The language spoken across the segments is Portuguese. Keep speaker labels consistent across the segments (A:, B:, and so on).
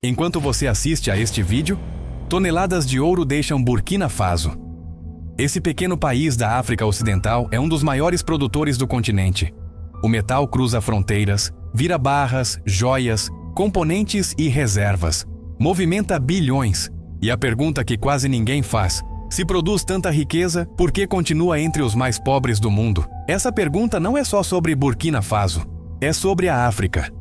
A: Enquanto você assiste a este vídeo, toneladas de ouro deixam Burkina Faso. Esse pequeno país da África Ocidental é um dos maiores produtores do continente. O metal cruza fronteiras, vira barras, joias, componentes e reservas. Movimenta bilhões. E a pergunta que quase ninguém faz: se produz tanta riqueza, por que continua entre os mais pobres do mundo? Essa pergunta não é só sobre Burkina Faso, é sobre a África.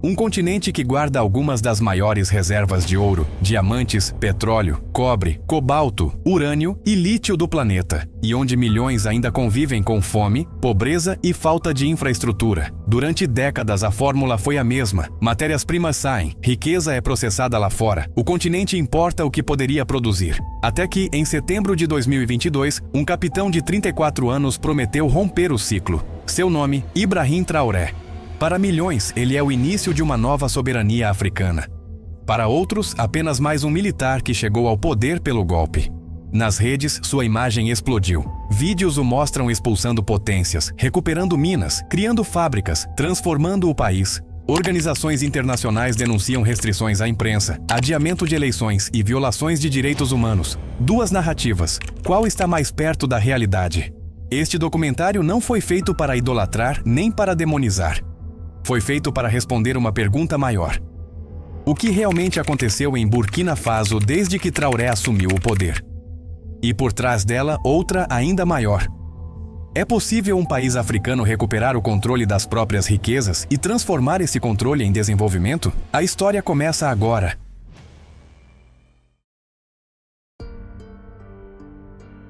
A: Um continente que guarda algumas das maiores reservas de ouro, diamantes, petróleo, cobre, cobalto, urânio e lítio do planeta, e onde milhões ainda convivem com fome, pobreza e falta de infraestrutura. Durante décadas a fórmula foi a mesma: matérias-primas saem, riqueza é processada lá fora, o continente importa o que poderia produzir. Até que, em setembro de 2022, um capitão de 34 anos prometeu romper o ciclo. Seu nome, Ibrahim Traoré. Para milhões, ele é o início de uma nova soberania africana. Para outros, apenas mais um militar que chegou ao poder pelo golpe. Nas redes, sua imagem explodiu. Vídeos o mostram expulsando potências, recuperando minas, criando fábricas, transformando o país. Organizações internacionais denunciam restrições à imprensa, adiamento de eleições e violações de direitos humanos. Duas narrativas. Qual está mais perto da realidade? Este documentário não foi feito para idolatrar nem para demonizar. Foi feito para responder uma pergunta maior. O que realmente aconteceu em Burkina Faso desde que Traoré assumiu o poder? E por trás dela, outra ainda maior. É possível um país africano recuperar o controle das próprias riquezas e transformar esse controle em desenvolvimento? A história começa agora.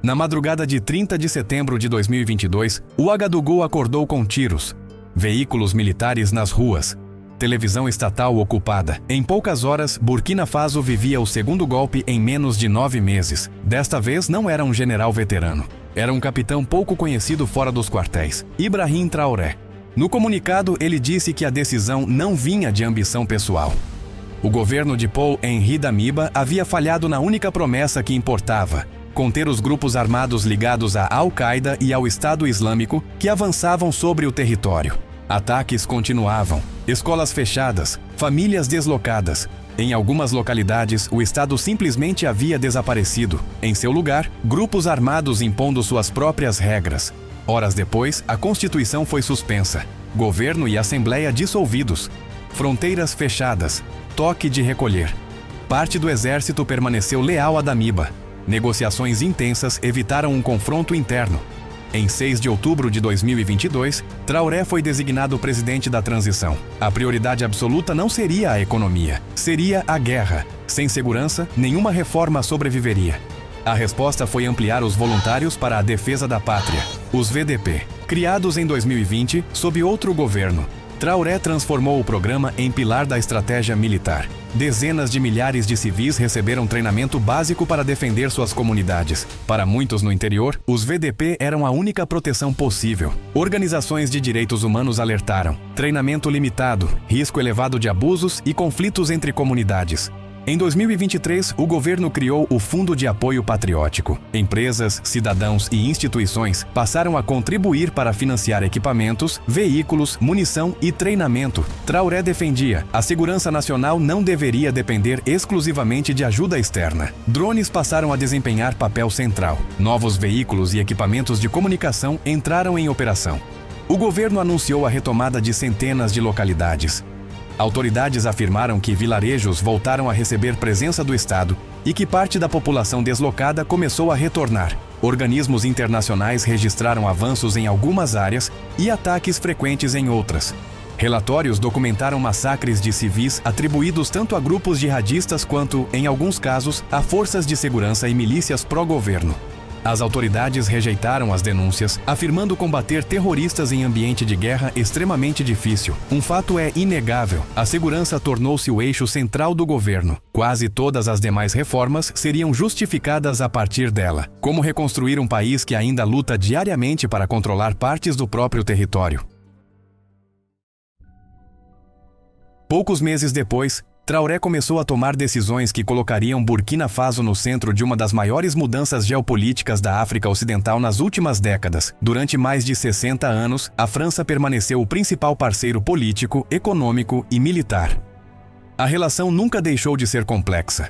A: Na madrugada de 30 de setembro de 2022, Ouagadougou acordou com tiros. Veículos militares nas ruas. Televisão estatal ocupada. Em poucas horas, Burkina Faso vivia o segundo golpe em menos de 9 meses. Desta vez não era um general veterano. Era um capitão pouco conhecido fora dos quartéis, Ibrahim Traoré. No comunicado, ele disse que a decisão não vinha de ambição pessoal. O governo de Paul-Henri Damiba havia falhado na única promessa que importava: conter os grupos armados ligados à Al-Qaeda e ao Estado Islâmico que avançavam sobre o território. Ataques continuavam, escolas fechadas, famílias deslocadas. Em algumas localidades, o Estado simplesmente havia desaparecido. Em seu lugar, grupos armados impondo suas próprias regras. Horas depois, a Constituição foi suspensa. Governo e Assembleia dissolvidos. Fronteiras fechadas. Toque de recolher. Parte do exército permaneceu leal a Damiba. Negociações intensas evitaram um confronto interno. Em 6 de outubro de 2022, Traoré foi designado presidente da transição. A prioridade absoluta não seria a economia, seria a guerra. Sem segurança, nenhuma reforma sobreviveria. A resposta foi ampliar os voluntários para a defesa da pátria, os VDP. Criados em 2020, sob outro governo, Traoré transformou o programa em pilar da estratégia militar. Dezenas de milhares de civis receberam treinamento básico para defender suas comunidades. Para muitos no interior, os VDP eram a única proteção possível. Organizações de direitos humanos alertaram: treinamento limitado, risco elevado de abusos e conflitos entre comunidades. Em 2023, o governo criou o Fundo de Apoio Patriótico. Empresas, cidadãos e instituições passaram a contribuir para financiar equipamentos, veículos, munição e treinamento. Traoré defendia: a segurança nacional não deveria depender exclusivamente de ajuda externa. Drones passaram a desempenhar papel central. Novos veículos e equipamentos de comunicação entraram em operação. O governo anunciou a retomada de centenas de localidades. Autoridades afirmaram que vilarejos voltaram a receber presença do Estado e que parte da população deslocada começou a retornar. Organismos internacionais registraram avanços em algumas áreas e ataques frequentes em outras. Relatórios documentaram massacres de civis atribuídos tanto a grupos jihadistas quanto, em alguns casos, a forças de segurança e milícias pró-governo. As autoridades rejeitaram as denúncias, afirmando combater terroristas em ambiente de guerra extremamente difícil. Um fato é inegável: a segurança tornou-se o eixo central do governo. Quase todas as demais reformas seriam justificadas a partir dela. Como reconstruir um país que ainda luta diariamente para controlar partes do próprio território? Poucos meses depois, Traoré começou a tomar decisões que colocariam Burkina Faso no centro de uma das maiores mudanças geopolíticas da África Ocidental nas últimas décadas. Durante mais de 60 anos, a França permaneceu o principal parceiro político, econômico e militar. A relação nunca deixou de ser complexa.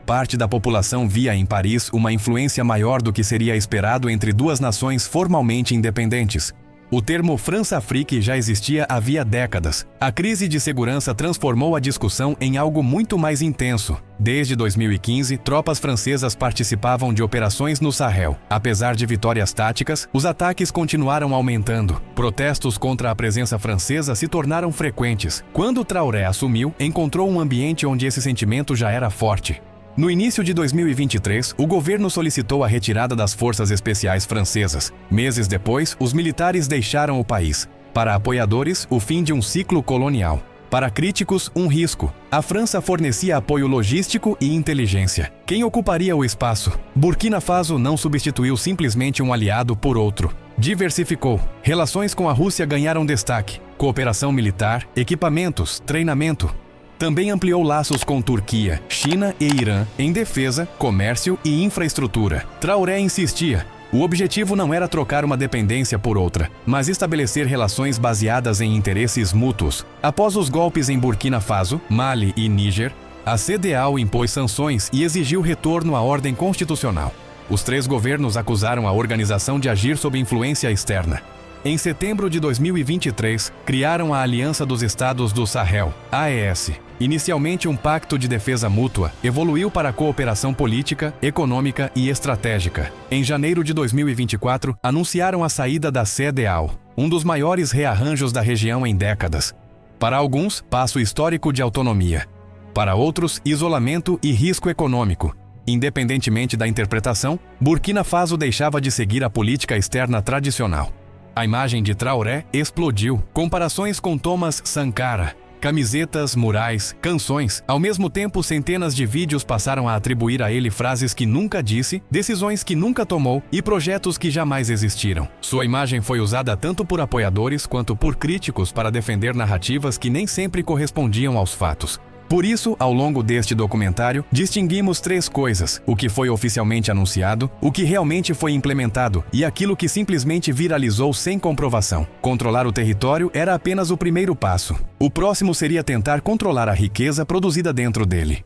A: Parte da população via em Paris uma influência maior do que seria esperado entre duas nações formalmente independentes. O termo França-Afrique já existia havia décadas. A crise de segurança transformou a discussão em algo muito mais intenso. Desde 2015, tropas francesas participavam de operações no Sahel. Apesar de vitórias táticas, os ataques continuaram aumentando. Protestos contra a presença francesa se tornaram frequentes. Quando Traoré assumiu, encontrou um ambiente onde esse sentimento já era forte. No início de 2023, o governo solicitou a retirada das forças especiais francesas. Meses depois, os militares deixaram o país. Para apoiadores, o fim de um ciclo colonial. Para críticos, um risco. A França fornecia apoio logístico e inteligência. Quem ocuparia o espaço? Burkina Faso não substituiu simplesmente um aliado por outro. Diversificou. Relações com a Rússia ganharam destaque. Cooperação militar, equipamentos, treinamento. Também ampliou laços com Turquia, China e Irã em defesa, comércio e infraestrutura. Traoré insistia. O objetivo não era trocar uma dependência por outra, mas estabelecer relações baseadas em interesses mútuos. Após os golpes em Burkina Faso, Mali e Níger, a CEDEAO impôs sanções e exigiu retorno à ordem constitucional. Os três governos acusaram a organização de agir sob influência externa. Em setembro de 2023, criaram a Aliança dos Estados do Sahel, AES. Inicialmente um pacto de defesa mútua, evoluiu para cooperação política, econômica e estratégica. Em janeiro de 2024, anunciaram a saída da CEDEAO, um dos maiores rearranjos da região em décadas. Para alguns, passo histórico de autonomia. Para outros, isolamento e risco econômico. Independentemente da interpretação, Burkina Faso deixava de seguir a política externa tradicional. A imagem de Traoré explodiu. Comparações com Thomas Sankara. Camisetas, murais, canções. Ao mesmo tempo, centenas de vídeos passaram a atribuir a ele frases que nunca disse, decisões que nunca tomou e projetos que jamais existiram. Sua imagem foi usada tanto por apoiadores quanto por críticos para defender narrativas que nem sempre correspondiam aos fatos. Por isso, ao longo deste documentário, distinguimos três coisas: o que foi oficialmente anunciado, o que realmente foi implementado e aquilo que simplesmente viralizou sem comprovação. Controlar o território era apenas o primeiro passo. O próximo seria tentar controlar a riqueza produzida dentro dele.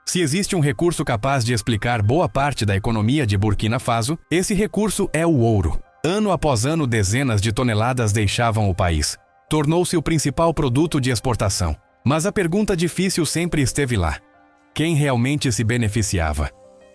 A: Se existe um recurso capaz de explicar boa parte da economia de Burkina Faso, esse recurso é o ouro. Ano após ano, dezenas de toneladas deixavam o país. Tornou-se o principal produto de exportação. Mas a pergunta difícil sempre esteve lá: quem realmente se beneficiava?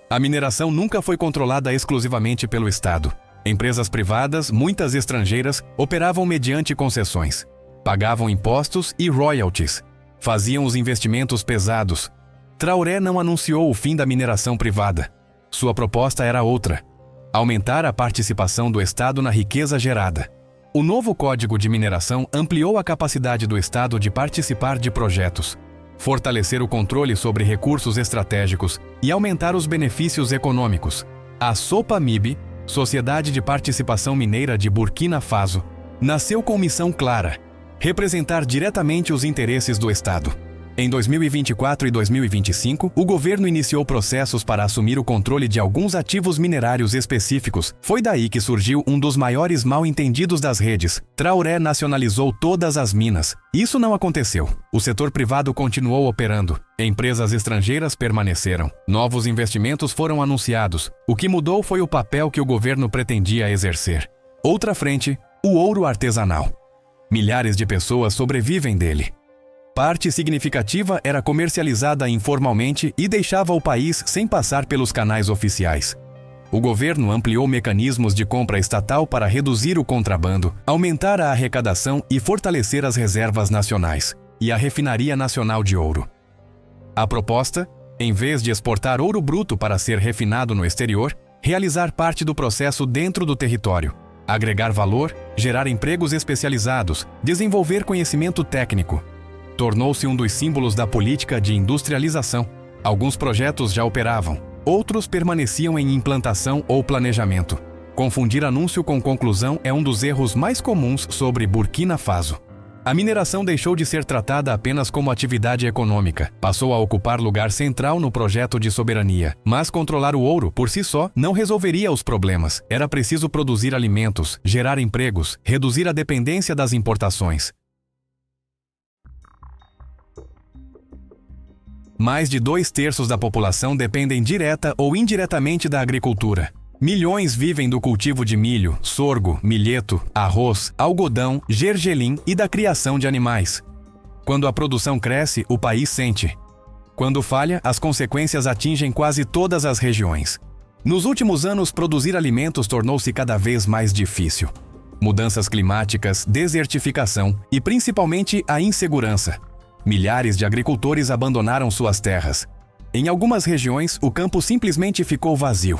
A: A mineração nunca foi controlada exclusivamente pelo Estado. Empresas privadas, muitas estrangeiras, operavam mediante concessões. Pagavam impostos e royalties. Faziam os investimentos pesados. Traoré não anunciou o fim da mineração privada. Sua proposta era outra: aumentar a participação do Estado na riqueza gerada. O novo Código de Mineração ampliou a capacidade do Estado de participar de projetos, fortalecer o controle sobre recursos estratégicos e aumentar os benefícios econômicos. A SOPAMIB, Sociedade de Participação Mineira de Burkina Faso, nasceu com missão clara: representar diretamente os interesses do Estado. Em 2024 e 2025, o governo iniciou processos para assumir o controle de alguns ativos minerários específicos. Foi daí que surgiu um dos maiores mal-entendidos das redes: Traoré nacionalizou todas as minas. Isso não aconteceu. O setor privado continuou operando. Empresas estrangeiras permaneceram. Novos investimentos foram anunciados. O que mudou foi o papel que o governo pretendia exercer. Outra frente: o ouro artesanal. Milhares de pessoas sobrevivem dele. Parte significativa era comercializada informalmente e deixava o país sem passar pelos canais oficiais. O governo ampliou mecanismos de compra estatal para reduzir o contrabando, aumentar a arrecadação e fortalecer as reservas nacionais e a Refinaria Nacional de Ouro. A proposta, em vez de exportar ouro bruto para ser refinado no exterior, realizar parte do processo dentro do território, agregar valor, gerar empregos especializados, desenvolver conhecimento técnico. Tornou-se um dos símbolos da política de industrialização. Alguns projetos já operavam, outros permaneciam em implantação ou planejamento. Confundir anúncio com conclusão é um dos erros mais comuns sobre Burkina Faso. A mineração deixou de ser tratada apenas como atividade econômica, passou a ocupar lugar central no projeto de soberania. Mas controlar o ouro, por si só, não resolveria os problemas. Era preciso produzir alimentos, gerar empregos, reduzir a dependência das importações. Mais de 2/3 da população dependem direta ou indiretamente da agricultura. Milhões vivem do cultivo de milho, sorgo, milheto, arroz, algodão, gergelim e da criação de animais. Quando a produção cresce, o país sente. Quando falha, as consequências atingem quase todas as regiões. Nos últimos anos, produzir alimentos tornou-se cada vez mais difícil. Mudanças climáticas, desertificação e principalmente a insegurança. Milhares de agricultores abandonaram suas terras. Em algumas regiões, o campo simplesmente ficou vazio.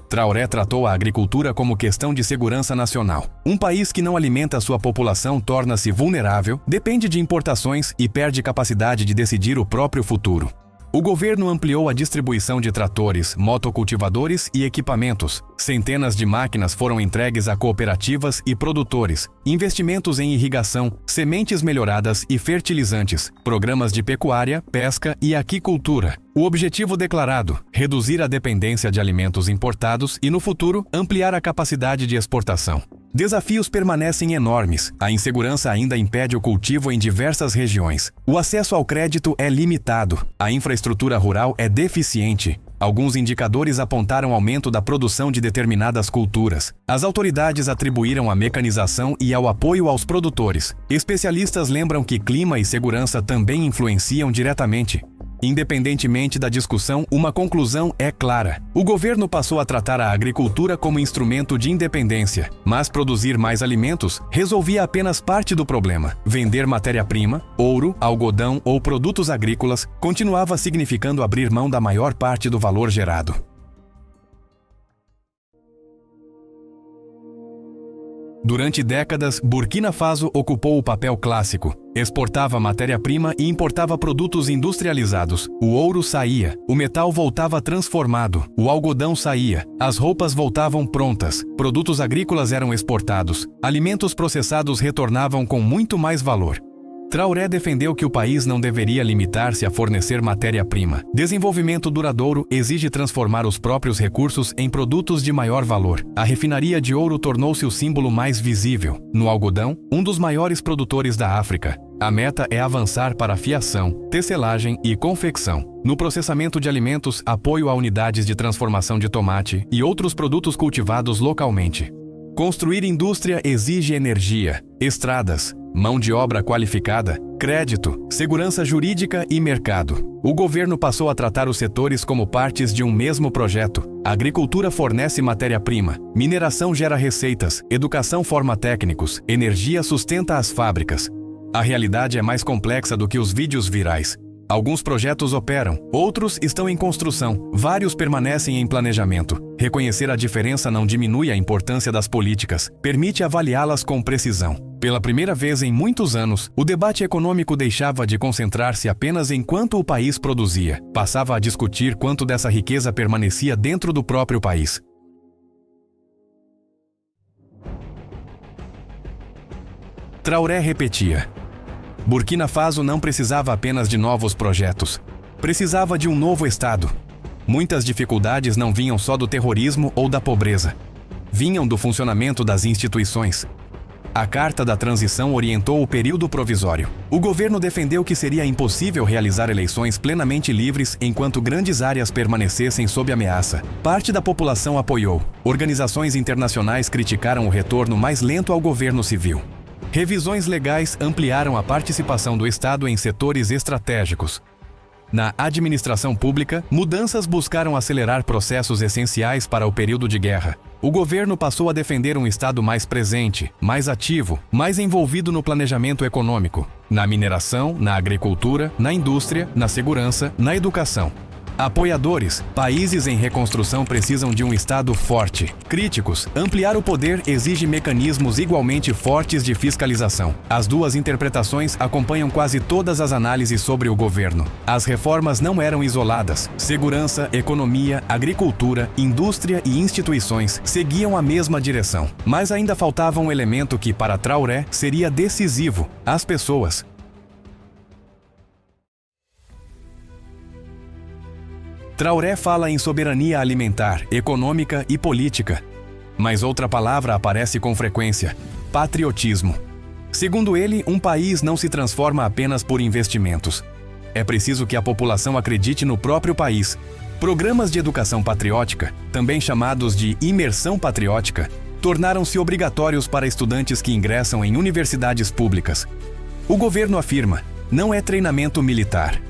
A: Traoré tratou a agricultura como questão de segurança nacional. Um país que não alimenta sua população torna-se vulnerável, depende de importações e perde capacidade de decidir o próprio futuro. O governo ampliou a distribuição de tratores, motocultivadores e equipamentos. Centenas de máquinas foram entregues a cooperativas e produtores. Investimentos em irrigação, sementes melhoradas e fertilizantes. Programas de pecuária, pesca e aquicultura. O objetivo declarado: reduzir a dependência de alimentos importados e, no futuro, ampliar a capacidade de exportação. Desafios permanecem enormes. A insegurança ainda impede o cultivo em diversas regiões. O acesso ao crédito é limitado. A infraestrutura rural é deficiente. Alguns indicadores apontaram aumento da produção de determinadas culturas. As autoridades atribuíram à mecanização e ao apoio aos produtores. Especialistas lembram que clima e segurança também influenciam diretamente. Independentemente da discussão, uma conclusão é clara. O governo passou a tratar a agricultura como instrumento de independência, mas produzir mais alimentos resolvia apenas parte do problema. Vender matéria-prima, ouro, algodão ou produtos agrícolas continuava significando abrir mão da maior parte do valor gerado. Durante décadas, Burkina Faso ocupou o papel clássico. Exportava matéria-prima e importava produtos industrializados. O ouro saía, o metal voltava transformado, o algodão saía, as roupas voltavam prontas, produtos agrícolas eram exportados, alimentos processados retornavam com muito mais valor. Traoré defendeu que o país não deveria limitar-se a fornecer matéria-prima. Desenvolvimento duradouro exige transformar os próprios recursos em produtos de maior valor. A refinaria de ouro tornou-se o símbolo mais visível. No algodão, um dos maiores produtores da África, a meta é avançar para a fiação, tecelagem e confecção. No processamento de alimentos, apoio a unidades de transformação de tomate e outros produtos cultivados localmente. Construir indústria exige energia, estradas, mão de obra qualificada, crédito, segurança jurídica e mercado. O governo passou a tratar os setores como partes de um mesmo projeto. A agricultura fornece matéria-prima, mineração gera receitas, educação forma técnicos, energia sustenta as fábricas. A realidade é mais complexa do que os vídeos virais. Alguns projetos operam, outros estão em construção, vários permanecem em planejamento. Reconhecer a diferença não diminui a importância das políticas, permite avaliá-las com precisão. Pela primeira vez em muitos anos, o debate econômico deixava de concentrar-se apenas em quanto o país produzia, passava a discutir quanto dessa riqueza permanecia dentro do próprio país. Traoré repetia: Burkina Faso não precisava apenas de novos projetos. Precisava de um novo Estado. Muitas dificuldades não vinham só do terrorismo ou da pobreza. Vinham do funcionamento das instituições. A Carta da Transição orientou o período provisório. O governo defendeu que seria impossível realizar eleições plenamente livres enquanto grandes áreas permanecessem sob ameaça. Parte da população apoiou. Organizações internacionais criticaram o retorno mais lento ao governo civil. Revisões legais ampliaram a participação do Estado em setores estratégicos. Na administração pública, mudanças buscaram acelerar processos essenciais para o período de guerra. O governo passou a defender um Estado mais presente, mais ativo, mais envolvido no planejamento econômico, na mineração, na agricultura, na indústria, na segurança, na educação. Apoiadores, países em reconstrução precisam de um Estado forte. Críticos, ampliar o poder exige mecanismos igualmente fortes de fiscalização. As duas interpretações acompanham quase todas as análises sobre o governo. As reformas não eram isoladas. Segurança, economia, agricultura, indústria e instituições seguiam a mesma direção. Mas ainda faltava um elemento que, para Traoré, seria decisivo: as pessoas. Traoré fala em soberania alimentar, econômica e política. Mas outra palavra aparece com frequência: patriotismo. Segundo ele, um país não se transforma apenas por investimentos. É preciso que a população acredite no próprio país. Programas de educação patriótica, também chamados de imersão patriótica, tornaram-se obrigatórios para estudantes que ingressam em universidades públicas. O governo afirma, não é treinamento militar.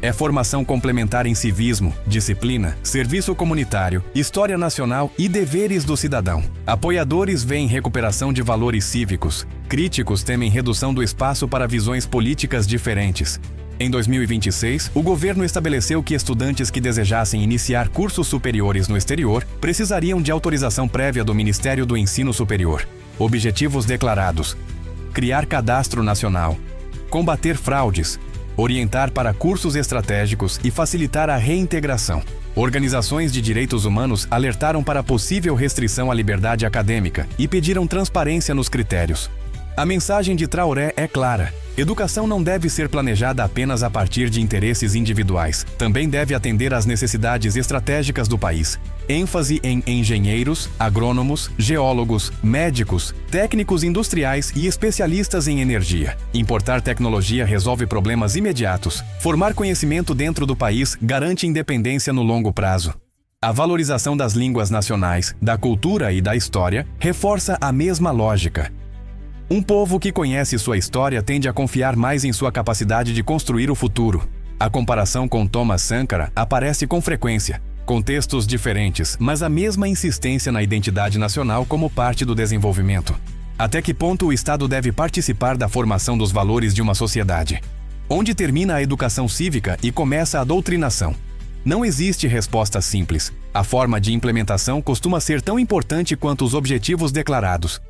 A: É formação complementar em civismo, disciplina, serviço comunitário, história nacional e deveres do cidadão. Apoiadores veem recuperação de valores cívicos. Críticos temem redução do espaço para visões políticas diferentes. Em 2026, o governo estabeleceu que estudantes que desejassem iniciar cursos superiores no exterior precisariam de autorização prévia do Ministério do Ensino Superior. Objetivos declarados: criar cadastro nacional, combater fraudes, orientar para cursos estratégicos e facilitar a reintegração. Organizações de direitos humanos alertaram para possível restrição à liberdade acadêmica e pediram transparência nos critérios. A mensagem de Traoré é clara. Educação não deve ser planejada apenas a partir de interesses individuais. Também deve atender às necessidades estratégicas do país. ênfase em engenheiros, agrônomos, geólogos, médicos, técnicos industriais e especialistas em energia. Importar tecnologia resolve problemas imediatos. Formar conhecimento dentro do país garante independência no longo prazo. A valorização das línguas nacionais, da cultura e da história reforça a mesma lógica. Um povo que conhece sua história tende a confiar mais em sua capacidade de construir o futuro. A comparação com Thomas Sankara aparece com frequência. Contextos diferentes, mas a mesma insistência na identidade nacional como parte do desenvolvimento. Até que ponto o Estado deve participar da formação dos valores de uma sociedade? Onde termina a educação cívica e começa a doutrinação? Não existe resposta simples. A forma de implementação costuma ser tão importante quanto os objetivos declarados.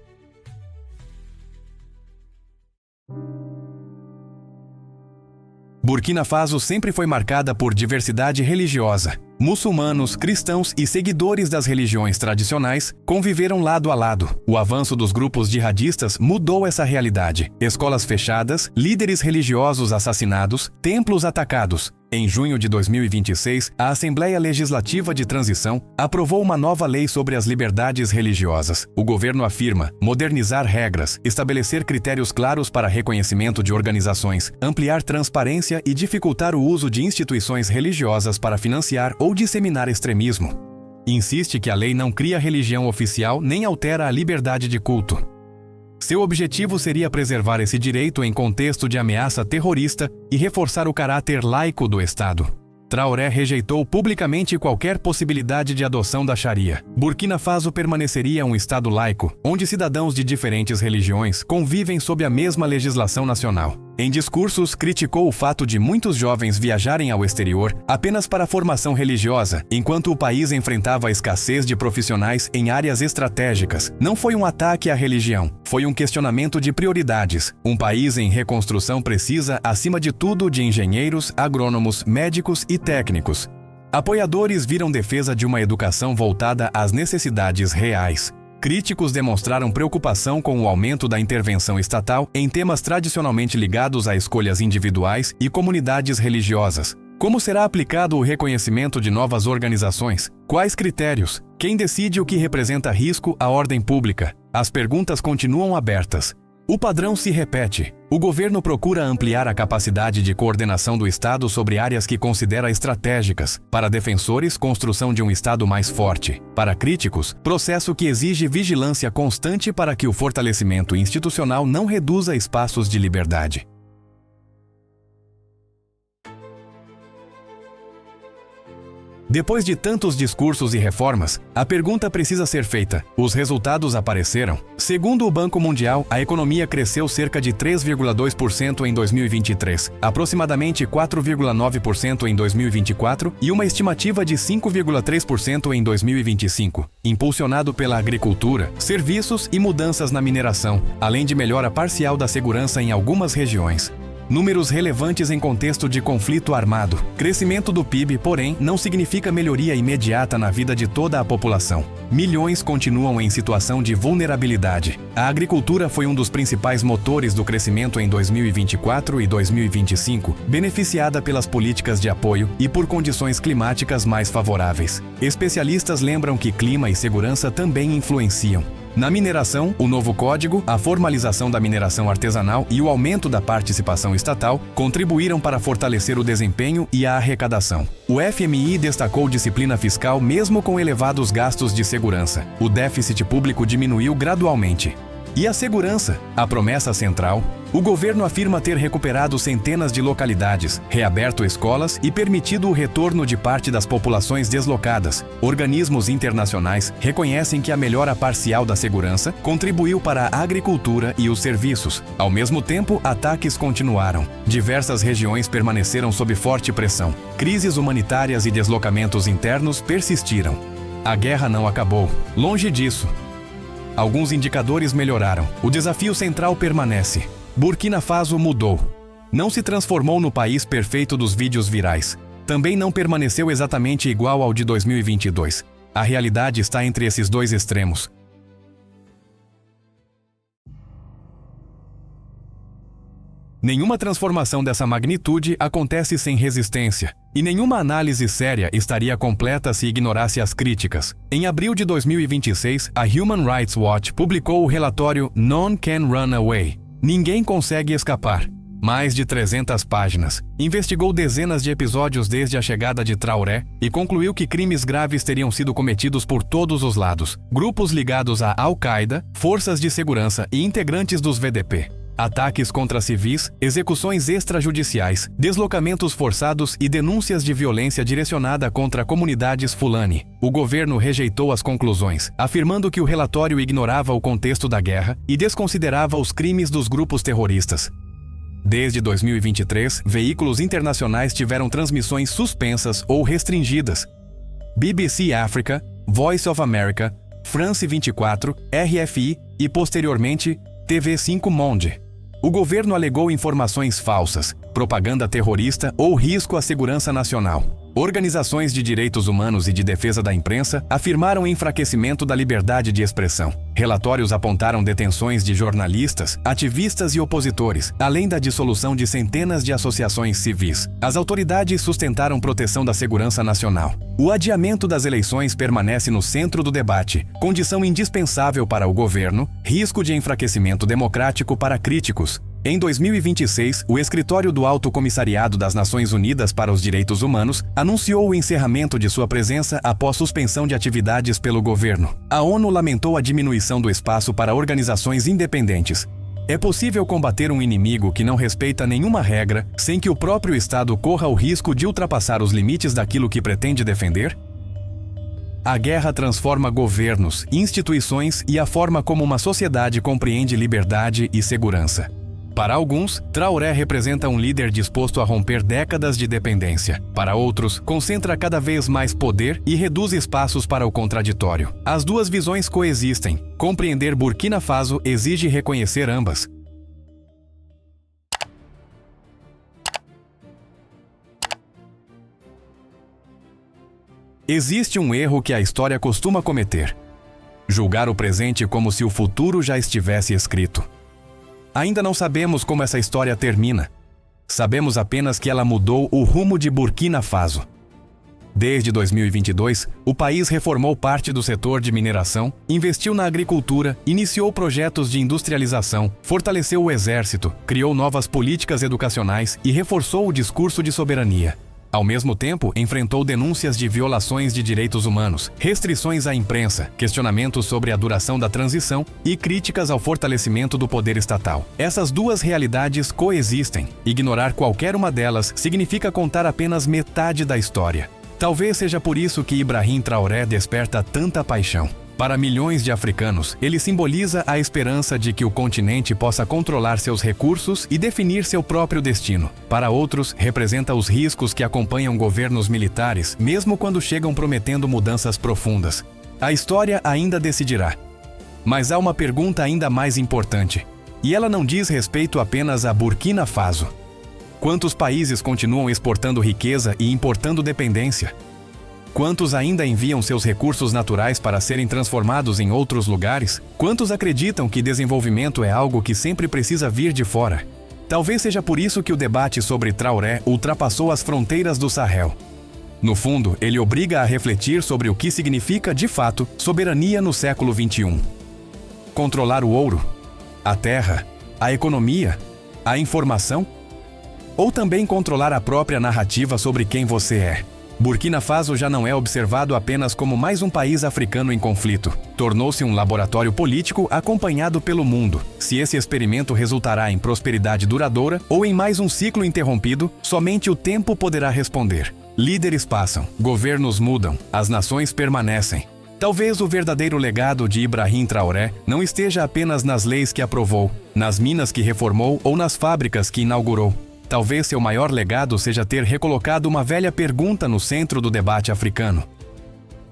A: Burkina Faso sempre foi marcada por diversidade religiosa. Muçulmanos, cristãos e seguidores das religiões tradicionais conviveram lado a lado. O avanço dos grupos jihadistas mudou essa realidade. Escolas fechadas, líderes religiosos assassinados, templos atacados. Em junho de 2026, a Assembleia Legislativa de Transição aprovou uma nova lei sobre as liberdades religiosas. O governo afirma modernizar regras, estabelecer critérios claros para reconhecimento de organizações, ampliar transparência e dificultar o uso de instituições religiosas para financiar ou disseminar extremismo. Insiste que a lei não cria religião oficial nem altera a liberdade de culto. Seu objetivo seria preservar esse direito em contexto de ameaça terrorista e reforçar o caráter laico do Estado. Traoré rejeitou publicamente qualquer possibilidade de adoção da Sharia. Burkina Faso permaneceria um Estado laico, onde cidadãos de diferentes religiões convivem sob a mesma legislação nacional. Em discursos, criticou o fato de muitos jovens viajarem ao exterior apenas para formação religiosa, enquanto o país enfrentava a escassez de profissionais em áreas estratégicas. Não foi um ataque à religião, foi um questionamento de prioridades. Um país em reconstrução precisa, acima de tudo, de engenheiros, agrônomos, médicos e técnicos. Apoiadores viram defesa de uma educação voltada às necessidades reais. Críticos demonstraram preocupação com o aumento da intervenção estatal em temas tradicionalmente ligados a escolhas individuais e comunidades religiosas. Como será aplicado o reconhecimento de novas organizações? Quais critérios? Quem decide o que representa risco à ordem pública? As perguntas continuam abertas. O padrão se repete. O governo procura ampliar a capacidade de coordenação do Estado sobre áreas que considera estratégicas. Para defensores, construção de um Estado mais forte. Para críticos, processo que exige vigilância constante para que o fortalecimento institucional não reduza espaços de liberdade. Depois de tantos discursos e reformas, a pergunta precisa ser feita. Os resultados apareceram? Segundo o Banco Mundial, a economia cresceu cerca de 3,2% em 2023, aproximadamente 4,9% em 2024 e uma estimativa de 5,3% em 2025, impulsionado pela agricultura, serviços e mudanças na mineração, além de melhora parcial da segurança em algumas regiões. Números relevantes em contexto de conflito armado. Crescimento do PIB, porém, não significa melhoria imediata na vida de toda a população. Milhões continuam em situação de vulnerabilidade. A agricultura foi um dos principais motores do crescimento em 2024 e 2025, beneficiada pelas políticas de apoio e por condições climáticas mais favoráveis. Especialistas lembram que clima e segurança também influenciam. Na mineração, o novo código, a formalização da mineração artesanal e o aumento da participação estatal contribuíram para fortalecer o desempenho e a arrecadação. O FMI destacou disciplina fiscal mesmo com elevados gastos de segurança. O déficit público diminuiu gradualmente. E a segurança, a promessa central, o governo afirma ter recuperado centenas de localidades, reaberto escolas e permitido o retorno de parte das populações deslocadas. Organismos internacionais reconhecem que a melhora parcial da segurança contribuiu para a agricultura e os serviços. Ao mesmo tempo, ataques continuaram. Diversas regiões permaneceram sob forte pressão. Crises humanitárias e deslocamentos internos persistiram. A guerra não acabou. Longe disso. Alguns indicadores melhoraram. O desafio central permanece. Burkina Faso mudou. Não se transformou no país perfeito dos vídeos virais. Também não permaneceu exatamente igual ao de 2022. A realidade está entre esses dois extremos. Nenhuma transformação dessa magnitude acontece sem resistência, e nenhuma análise séria estaria completa se ignorasse as críticas. Em abril de 2026, a Human Rights Watch publicou o relatório None Can Run Away. Ninguém consegue escapar. Mais de 300 páginas. Investigou dezenas de episódios desde a chegada de Traoré e concluiu que crimes graves teriam sido cometidos por todos os lados. Grupos ligados à Al-Qaeda, forças de segurança e integrantes dos VDP. Ataques contra civis, execuções extrajudiciais, deslocamentos forçados e denúncias de violência direcionada contra comunidades Fulani. O governo rejeitou as conclusões, afirmando que o relatório ignorava o contexto da guerra e desconsiderava os crimes dos grupos terroristas. Desde 2023, veículos internacionais tiveram transmissões suspensas ou restringidas. BBC Africa, Voice of America, France 24, RFI e, posteriormente, TV5 Monde. O governo alegou informações falsas, propaganda terrorista ou risco à segurança nacional. Organizações de direitos humanos e de defesa da imprensa afirmaram enfraquecimento da liberdade de expressão. Relatórios apontaram detenções de jornalistas, ativistas e opositores, além da dissolução de centenas de associações civis. As autoridades sustentaram proteção da segurança nacional. O adiamento das eleições permanece no centro do debate, condição indispensável para o governo, risco de enfraquecimento democrático para críticos. Em 2026, o Escritório do Alto Comissariado das Nações Unidas para os Direitos Humanos anunciou o encerramento de sua presença após suspensão de atividades pelo governo. A ONU lamentou a diminuição do espaço para organizações independentes. É possível combater um inimigo que não respeita nenhuma regra sem que o próprio Estado corra o risco de ultrapassar os limites daquilo que pretende defender? A guerra transforma governos, instituições e a forma como uma sociedade compreende liberdade e segurança. Para alguns, Traoré representa um líder disposto a romper décadas de dependência. Para outros, concentra cada vez mais poder e reduz espaços para o contraditório. As duas visões coexistem. Compreender Burkina Faso exige reconhecer ambas. Existe um erro que a história costuma cometer: julgar o presente como se o futuro já estivesse escrito. Ainda não sabemos como essa história termina. Sabemos apenas que ela mudou o rumo de Burkina Faso. Desde 2022, o país reformou parte do setor de mineração, investiu na agricultura, iniciou projetos de industrialização, fortaleceu o exército, criou novas políticas educacionais e reforçou o discurso de soberania. Ao mesmo tempo, enfrentou denúncias de violações de direitos humanos, restrições à imprensa, questionamentos sobre a duração da transição e críticas ao fortalecimento do poder estatal. Essas duas realidades coexistem. Ignorar qualquer uma delas significa contar apenas metade da história. Talvez seja por isso que Ibrahim Traoré desperta tanta paixão. Para milhões de africanos, ele simboliza a esperança de que o continente possa controlar seus recursos e definir seu próprio destino. Para outros, representa os riscos que acompanham governos militares, mesmo quando chegam prometendo mudanças profundas. A história ainda decidirá. Mas há uma pergunta ainda mais importante, e ela não diz respeito apenas a Burkina Faso. Quantos países continuam exportando riqueza e importando dependência? Quantos ainda enviam seus recursos naturais para serem transformados em outros lugares? Quantos acreditam que desenvolvimento é algo que sempre precisa vir de fora? Talvez seja por isso que o debate sobre Traoré ultrapassou as fronteiras do Sahel. No fundo, ele obriga a refletir sobre o que significa, de fato, soberania no século XXI. Controlar o ouro? A terra? A economia? A informação? Ou também controlar a própria narrativa sobre quem você é? Burkina Faso já não é observado apenas como mais um país africano em conflito. Tornou-se um laboratório político acompanhado pelo mundo. Se esse experimento resultará em prosperidade duradoura ou em mais um ciclo interrompido, somente o tempo poderá responder. Líderes passam, governos mudam, as nações permanecem. Talvez o verdadeiro legado de Ibrahim Traoré não esteja apenas nas leis que aprovou, nas minas que reformou ou nas fábricas que inaugurou. Talvez seu maior legado seja ter recolocado uma velha pergunta no centro do debate africano.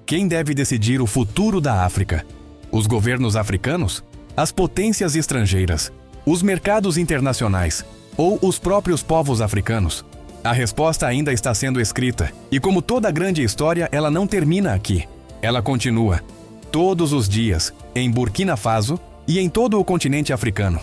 A: Quem deve decidir o futuro da África? Os governos africanos? As potências estrangeiras? Os mercados internacionais? Ou os próprios povos africanos? A resposta ainda está sendo escrita, e como toda grande história, ela não termina aqui. Ela continua, todos os dias, em Burkina Faso e em todo o continente africano.